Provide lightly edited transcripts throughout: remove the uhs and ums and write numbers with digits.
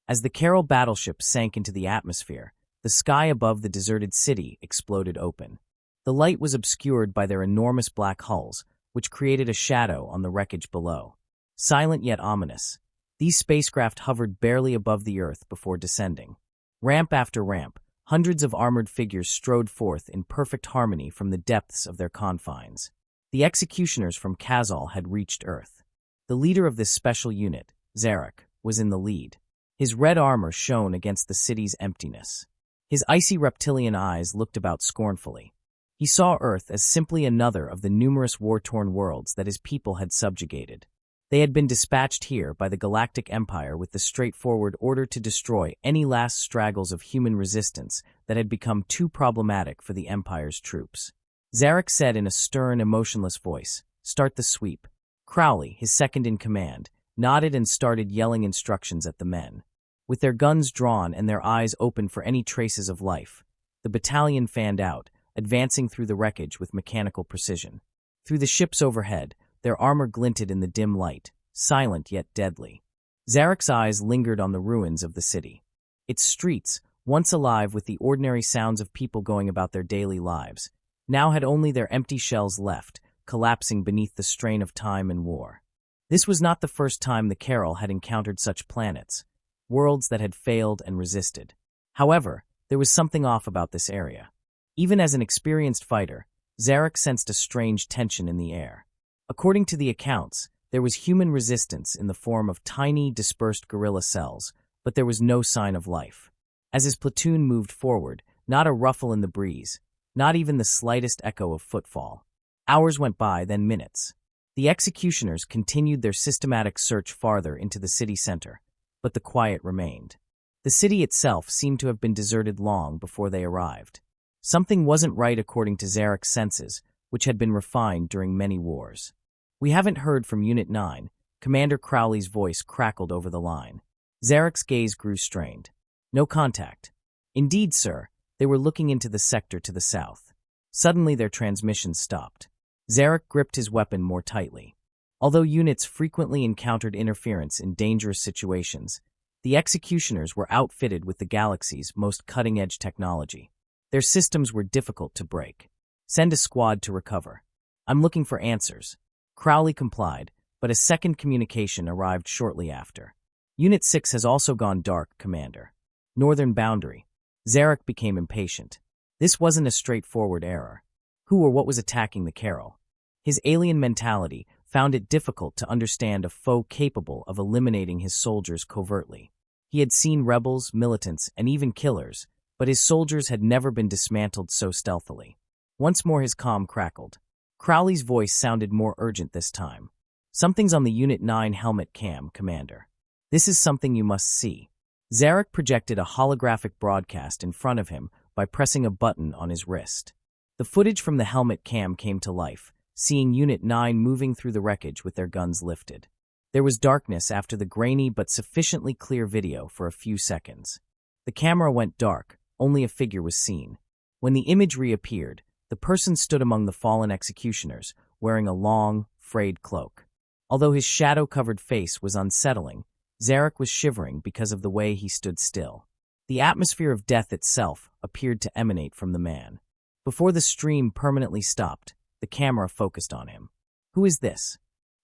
As the Carol battleship sank into the atmosphere, the sky above the deserted city exploded open. The light was obscured by their enormous black hulls, which created a shadow on the wreckage below. Silent yet ominous, these spacecraft hovered barely above the Earth before descending. Ramp after ramp, hundreds of armored figures strode forth in perfect harmony from the depths of their confines. The executioners from Kazal had reached Earth. The leader of this special unit, Zarek, was in the lead. His red armor shone against the city's emptiness. His icy reptilian eyes looked about scornfully. He saw Earth as simply another of the numerous war-torn worlds that his people had subjugated. They had been dispatched here by the Galactic Empire with the straightforward order to destroy any last straggles of human resistance that had become too problematic for the Empire's troops. Zarek said in a stern, emotionless voice, "Start the sweep." Crowley, his second-in-command, nodded and started yelling instructions at the men. With their guns drawn and their eyes open for any traces of life, the battalion fanned out, advancing through the wreckage with mechanical precision. Through the ships overhead, their armor glinted in the dim light, silent yet deadly. Zarek's eyes lingered on the ruins of the city. Its streets, once alive with the ordinary sounds of people going about their daily lives, now had only their empty shells left, collapsing beneath the strain of time and war. This was not the first time the Carol had encountered such planets, worlds that had failed and resisted. However, there was something off about this area. Even as an experienced fighter, Zarek sensed a strange tension in the air. According to the accounts, there was human resistance in the form of tiny, dispersed guerrilla cells, but there was no sign of life. As his platoon moved forward, not a ruffle in the breeze, not even the slightest echo of footfall. Hours went by, then minutes. The executioners continued their systematic search farther into the city center, but the quiet remained. The city itself seemed to have been deserted long before they arrived. Something wasn't right according to Zarek's senses, which had been refined during many wars. "We haven't heard from Unit 9, Commander Crowley's voice crackled over the line. Zarek's gaze grew strained. "No contact." "Indeed, sir." They were looking into the sector to the south. Suddenly their transmission stopped. Zarek gripped his weapon more tightly. Although units frequently encountered interference in dangerous situations, the executioners were outfitted with the galaxy's most cutting-edge technology. Their systems were difficult to break. "Send a squad to recover." "I'm looking for answers." Crowley complied, but a second communication arrived shortly after. "Unit 6 has also gone dark, Commander. Northern boundary." Zarek became impatient. This wasn't a straightforward error. Who or what was attacking the Carol? His alien mentality found it difficult to understand a foe capable of eliminating his soldiers covertly. He had seen rebels, militants, and even killers, but his soldiers had never been dismantled so stealthily. Once more his comm crackled. Crowley's voice sounded more urgent this time. "Something's on the Unit 9 helmet cam, Commander. This is something you must see." Zarek projected a holographic broadcast in front of him by pressing a button on his wrist. The footage from the helmet cam came to life, seeing Unit 9 moving through the wreckage with their guns lifted. There was darkness after the grainy but sufficiently clear video for a few seconds. The camera went dark, only a figure was seen. When the image reappeared, the person stood among the fallen executioners, wearing a long, frayed cloak. Although his shadow-covered face was unsettling, Zarek was shivering because of the way he stood still. The atmosphere of death itself appeared to emanate from the man. Before the stream permanently stopped, the camera focused on him. "Who is this?"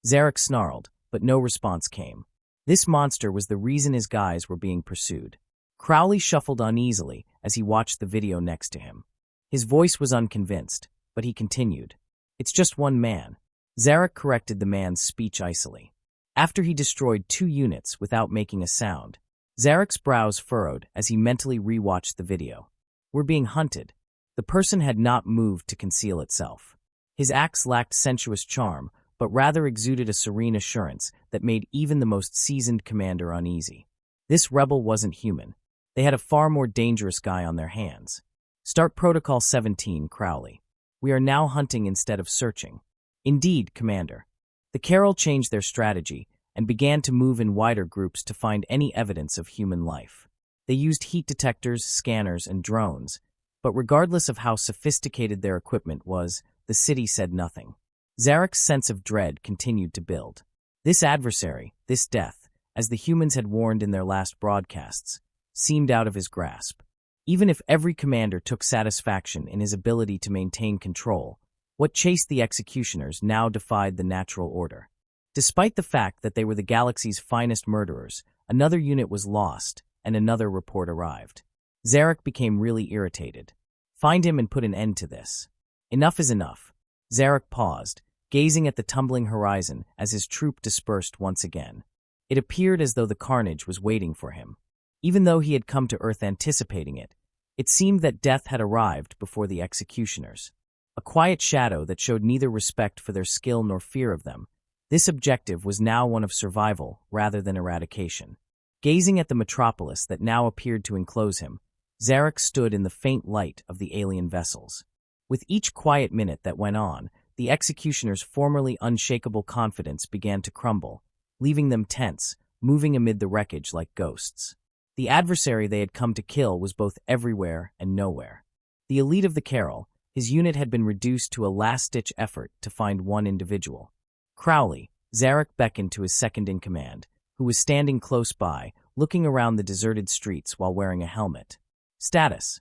Zarek snarled, but no response came. This monster was the reason his guys were being pursued. Crowley shuffled uneasily as he watched the video next to him. His voice was unconvinced, but he continued. "It's just one man." Zarek corrected the man's speech icily. After he destroyed 2 units without making a sound, Zarek's brows furrowed as he mentally rewatched the video. "We're being hunted." The person had not moved to conceal itself. His acts lacked sensuous charm, but rather exuded a serene assurance that made even the most seasoned commander uneasy. This rebel wasn't human. They had a far more dangerous guy on their hands. "Start Protocol 17, Crowley. We are now hunting instead of searching." "Indeed, Commander." The Carol changed their strategy and began to move in wider groups to find any evidence of human life. They used heat detectors, scanners, and drones, but regardless of how sophisticated their equipment was, the city said nothing. Zarek's sense of dread continued to build. This adversary, this death, as the humans had warned in their last broadcasts, seemed out of his grasp. Even if every commander took satisfaction in his ability to maintain control, what chased the executioners now defied the natural order. Despite the fact that they were the galaxy's finest murderers, another unit was lost, and another report arrived. Zarek became really irritated. Find him and put an end to this. Enough is enough. Zarek paused, gazing at the tumbling horizon as his troop dispersed once again. It appeared as though the carnage was waiting for him. Even though he had come to Earth anticipating it, it seemed that death had arrived before the executioners. A quiet shadow that showed neither respect for their skill nor fear of them, this objective was now one of survival rather than eradication. Gazing at the metropolis that now appeared to enclose him, Zarek stood in the faint light of the alien vessels. With each quiet minute that went on, the executioners' formerly unshakable confidence began to crumble, leaving them tense, moving amid the wreckage like ghosts. The adversary they had come to kill was both everywhere and nowhere. The elite of the Carol, his unit had been reduced to a last-ditch effort to find one individual. Crowley, Zarek beckoned to his second-in-command, who was standing close by, looking around the deserted streets while wearing a helmet. Status: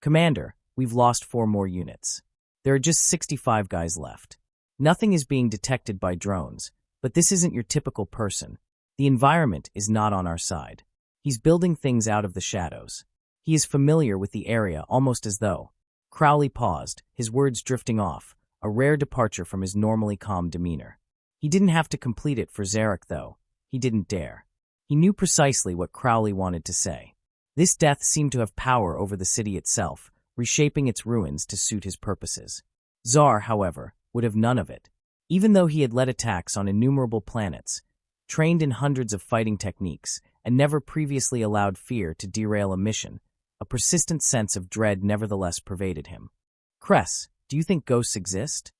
Commander, we've lost 4 more units. There are just 65 guys left. Nothing is being detected by drones, but this isn't your typical person. The environment is not on our side. He's building things out of the shadows. He is familiar with the area almost as though. Crowley paused, his words drifting off, a rare departure from his normally calm demeanor. He didn't have to complete it for Zarek, though. He didn't dare. He knew precisely what Crowley wanted to say. This death seemed to have power over the city itself, reshaping its ruins to suit his purposes. Zar, however, would have none of it. Even though he had led attacks on innumerable planets, trained in hundreds of fighting techniques, and never previously allowed fear to derail a mission, a persistent sense of dread nevertheless pervaded him. Cress, do you think ghosts exist?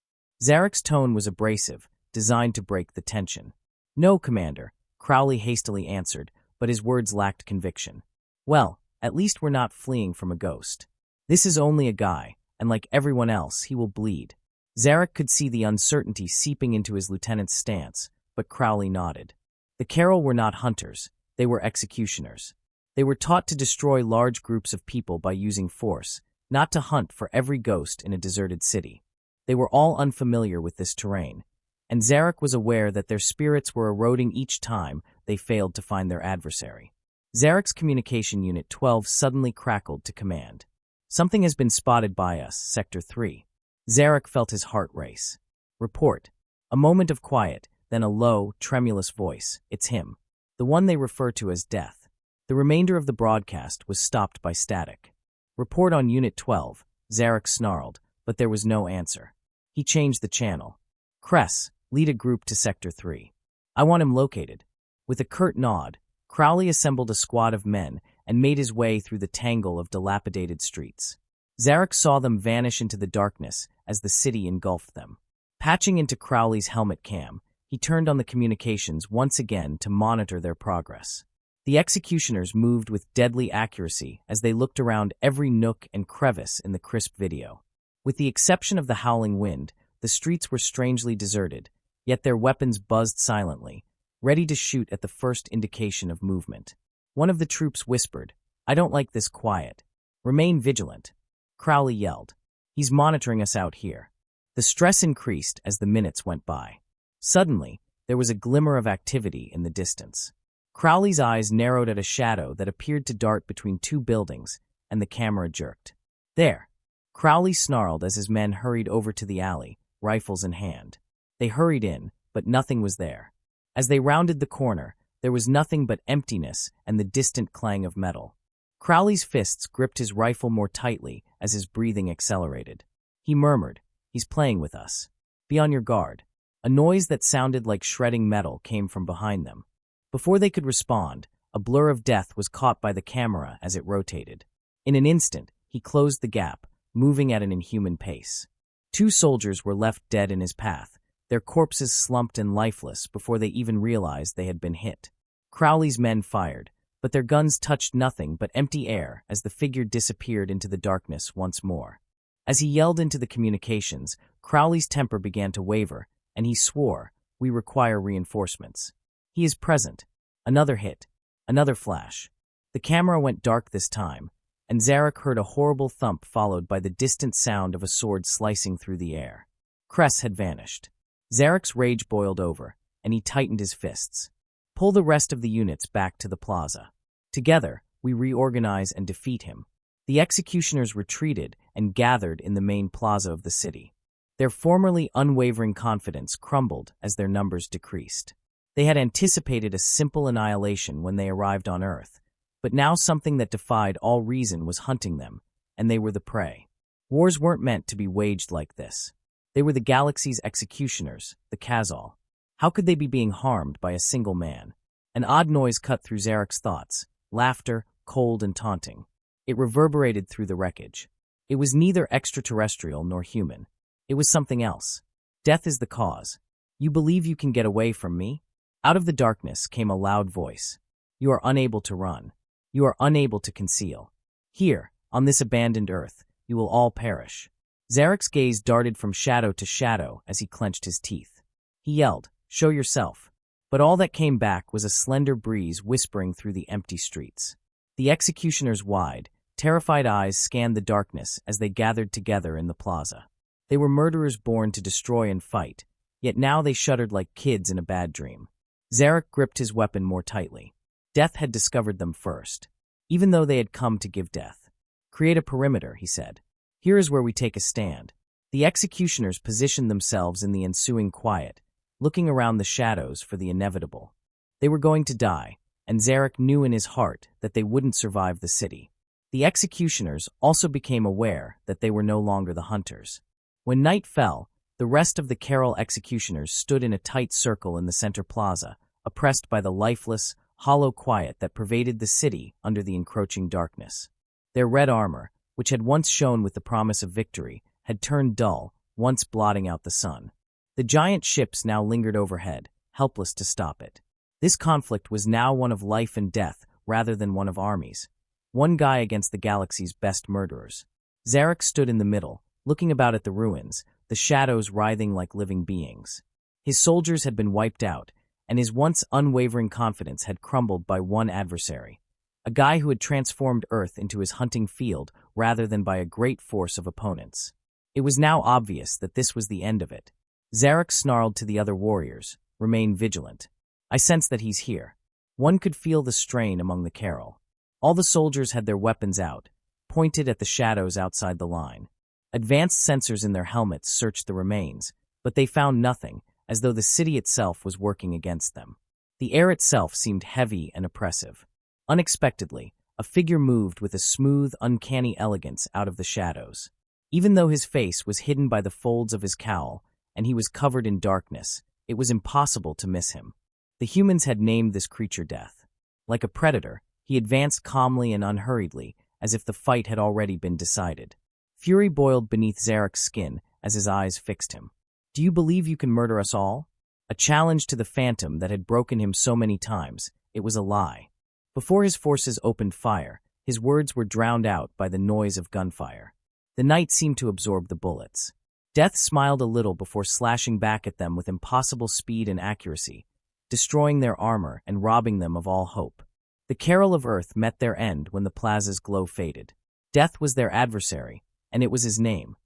Zarek's tone was abrasive, designed to break the tension. No, Commander, Crowley hastily answered, but his words lacked conviction. Well, at least we're not fleeing from a ghost. This is only a guy, and like everyone else, he will bleed. Zarek could see the uncertainty seeping into his lieutenant's stance, but Crowley nodded. The Carol were not hunters, they were executioners. They were taught to destroy large groups of people by using force, not to hunt for every ghost in a deserted city. They were all unfamiliar with this terrain, and Zarek was aware that their spirits were eroding each time they failed to find their adversary. Zarek's communication unit 12 suddenly crackled to command. Something has been spotted by us, Sector 3. Zarek felt his heart race. Report. A moment of quiet, then a low, tremulous voice. It's him. The one they refer to as Death. The remainder of the broadcast was stopped by static. Report on Unit 12, Zarek snarled, but there was no answer. He changed the channel. Cress, lead a group to Sector 3. I want him located. With a curt nod, Crowley assembled a squad of men and made his way through the tangle of dilapidated streets. Zarek saw them vanish into the darkness as the city engulfed them. Patching into Crowley's helmet cam, he turned on the communications once again to monitor their progress. The executioners moved with deadly accuracy as they looked around every nook and crevice in the crisp video. With the exception of the howling wind, the streets were strangely deserted, yet their weapons buzzed silently, ready to shoot at the first indication of movement. One of the troops whispered, "I don't like this quiet. Remain vigilant." Crowley yelled, "He's monitoring us out here." The stress increased as the minutes went by. Suddenly, there was a glimmer of activity in the distance. Crowley's eyes narrowed at a shadow that appeared to dart between 2 buildings, and the camera jerked. "There!" Crowley snarled as his men hurried over to the alley, rifles in hand. They hurried in, but nothing was there. As they rounded the corner, there was nothing but emptiness and the distant clang of metal. Crowley's fists gripped his rifle more tightly as his breathing accelerated. He murmured, "He's playing with us. Be on your guard." A noise that sounded like shredding metal came from behind them. Before they could respond, a blur of death was caught by the camera as it rotated. In an instant, he closed the gap, moving at an inhuman pace. 2 soldiers were left dead in his path, their corpses slumped and lifeless before they even realized they had been hit. Crowley's men fired, but their guns touched nothing but empty air as the figure disappeared into the darkness once more. As he yelled into the communications, Crowley's temper began to waver, and he swore, "We require reinforcements." "He is present." Another hit. Another flash. The camera went dark this time, and Zarek heard a horrible thump followed by the distant sound of a sword slicing through the air. Cress had vanished. Zarek's rage boiled over, and he tightened his fists. Pull the rest of the units back to the plaza. Together, we reorganize and defeat him. The executioners retreated and gathered in the main plaza of the city. Their formerly unwavering confidence crumbled as their numbers decreased. They had anticipated a simple annihilation when they arrived on Earth, but now something that defied all reason was hunting them, and they were the prey. Wars weren't meant to be waged like this. They were the galaxy's executioners, the Kazal. How could they be being harmed by a single man? An odd noise cut through Zarek's thoughts, laughter, cold and taunting. It reverberated through the wreckage. It was neither extraterrestrial nor human. It was something else. Death is the cause. You believe you can get away from me? Out of the darkness came a loud voice. You are unable to run. You are unable to conceal. Here, on this abandoned Earth, you will all perish. Zarek's gaze darted from shadow to shadow as he clenched his teeth. He yelled, "Show yourself." But all that came back was a slender breeze whispering through the empty streets. The executioners' wide, terrified eyes scanned the darkness as they gathered together in the plaza. They were murderers born to destroy and fight, yet now they shuddered like kids in a bad dream. Zarek gripped his weapon more tightly. Death had discovered them first, even though they had come to give death. "Create a perimeter," he said. "Here is where we take a stand." The executioners positioned themselves in the ensuing quiet, looking around the shadows for the inevitable. They were going to die, and Zarek knew in his heart that they wouldn't survive the city. The executioners also became aware that they were no longer the hunters. When night fell, the rest of the Carol executioners stood in a tight circle in the center plaza, oppressed by the lifeless, hollow quiet that pervaded the city under the encroaching darkness. Their red armor, which had once shone with the promise of victory, had turned dull, once blotting out the sun. The giant ships now lingered overhead, helpless to stop it. This conflict was now one of life and death rather than one of armies. One guy against the galaxy's best murderers. Zarek stood in the middle, looking about at the ruins, the shadows writhing like living beings. His soldiers had been wiped out, and his once unwavering confidence had crumbled by one adversary. A guy who had transformed Earth into his hunting field rather than by a great force of opponents. It was now obvious that this was the end of it. Zarek snarled to the other warriors, "Remain vigilant. I sense that he's here." One could feel the strain among the Carol. All the soldiers had their weapons out, pointed at the shadows outside the line. Advanced sensors in their helmets searched the remains, but they found nothing, as though the city itself was working against them. The air itself seemed heavy and oppressive. Unexpectedly, a figure moved with a smooth, uncanny elegance out of the shadows. Even though his face was hidden by the folds of his cowl, and he was covered in darkness, it was impossible to miss him. The humans had named this creature Death. Like a predator, he advanced calmly and unhurriedly, as if the fight had already been decided. Fury boiled beneath Zarek's skin as his eyes fixed him. "Do you believe you can murder us all?" A challenge to the phantom that had broken him so many times. It was a lie. Before his forces opened fire, his words were drowned out by the noise of gunfire. The night seemed to absorb the bullets. Death smiled a little before slashing back at them with impossible speed and accuracy, destroying their armor and robbing them of all hope. The Carol of Earth met their end when the plaza's glow faded. Death was their adversary, and it was his name.